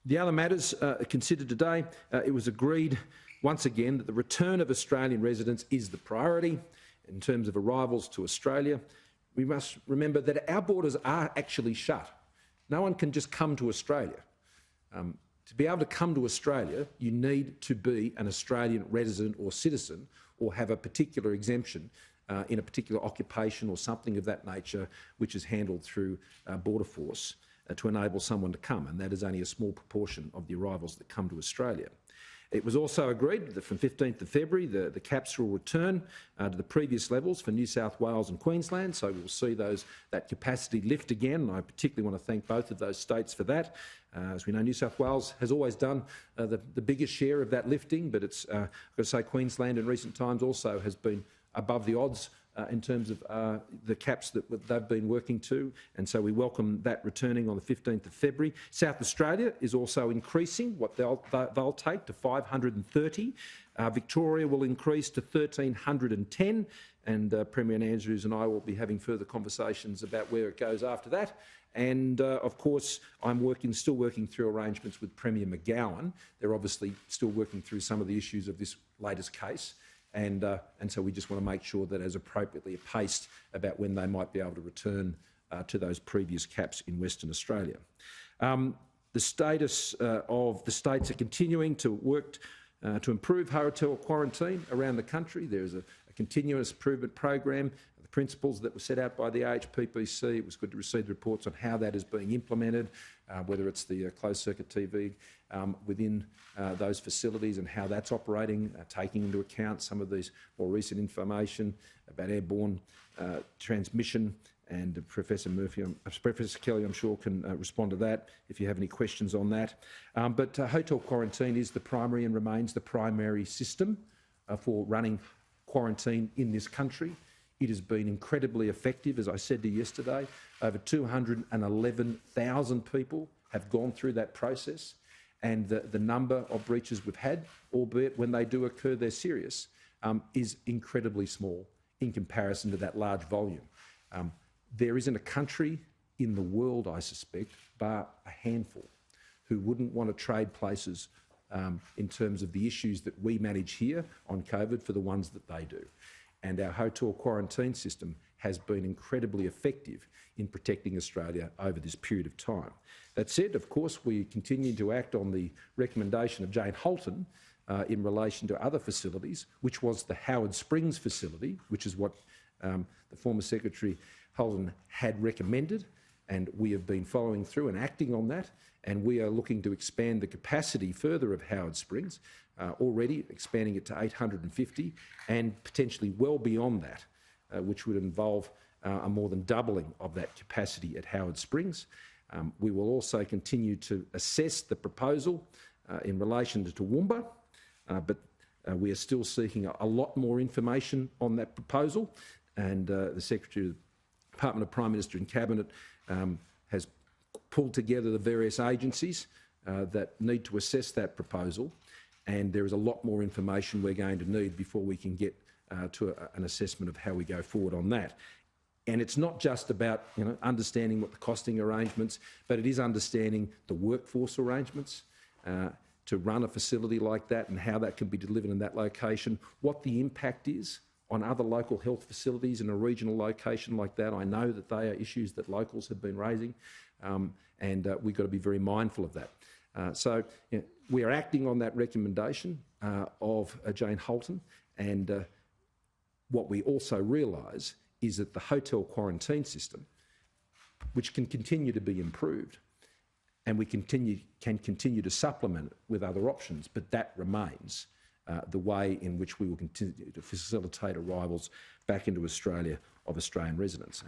The other matters considered today, it was agreed once again that the return of Australian residents is the priority in terms of arrivals to Australia. We must remember that our borders are actually shut. No one can just come to Australia. To be able to come to Australia, you need to be an Australian resident or citizen or have a particular exemption in a particular occupation or something of that nature, which is handled through Border Force to enable someone to come, and that is only a small proportion of the arrivals that come to Australia. It was also agreed that from 15th of February the caps will return to the previous levels for New South Wales and Queensland, so we'll see that capacity lift again, and I particularly want to thank both of those states for that. As we know, New South Wales has always done the biggest share of that lifting, but it's, I've got to say, Queensland in recent times also has been above the odds in terms of the caps that they've been working to, and so we welcome that returning on the 15th of February. South Australia is also increasing what they'll take to 530. Victoria will increase to 1,310, and Premier Andrews and I will be having further conversations about where it goes after that. And of course, I'm still working through arrangements with Premier McGowan. They're obviously still working through some of the issues of this latest case. And so we just want to make sure that as appropriately paced about when they might be able to return to those previous caps in Western Australia. The status of the states are continuing to work to improve hotel quarantine around the country. There is a continuous improvement program. The principles that were set out by the AHPPC, it was good to receive the reports on how that is being implemented, whether it's the closed-circuit TV within those facilities and how that's operating, taking into account some of these more recent information about airborne transmission. And Professor Kelly, I'm sure, can respond to that if you have any questions on that. But hotel quarantine is the primary and remains the primary system for running quarantine in this country. It has been incredibly effective, as I said to you yesterday. Over 211,000 people have gone through that process, and the number of breaches we've had, albeit when they do occur they're serious, is incredibly small in comparison to that large volume. There isn't a country in the world, I suspect, bar a handful, who wouldn't want to trade places in terms of the issues that we manage here on COVID for the ones that they do. And our hotel quarantine system has been incredibly effective in protecting Australia over this period of time. That said, of course, we continue to act on the recommendation of Jane Holton in relation to other facilities, which was the Howard Springs facility, which is what the former Secretary Holton had recommended, and we have been following through and acting on that, and we are looking to expand the capacity further of Howard Springs, already expanding it to 850 and potentially well beyond that, which would involve a more than doubling of that capacity at Howard Springs. We will also continue to assess the proposal in relation to Toowoomba, but we are still seeking a lot more information on that proposal, and the Secretary of the Department of Prime Minister and Cabinet has pulled together the various agencies that need to assess that proposal, and there is a lot more information we're going to need before we can get to an assessment of how we go forward on that. And it's not just about understanding what the costing arrangements, but it is understanding the workforce arrangements to run a facility like that and how that can be delivered in that location, what the impact is on other local health facilities in a regional location like that. I know that they are issues that locals have been raising, and we've got to be very mindful of that. So we are acting on that recommendation of Jane Holton, and what we also realise is that the hotel quarantine system, which can continue to be improved, and we can continue to supplement it with other options, but that remains the way in which we will continue to facilitate arrivals back into Australia of Australian residents.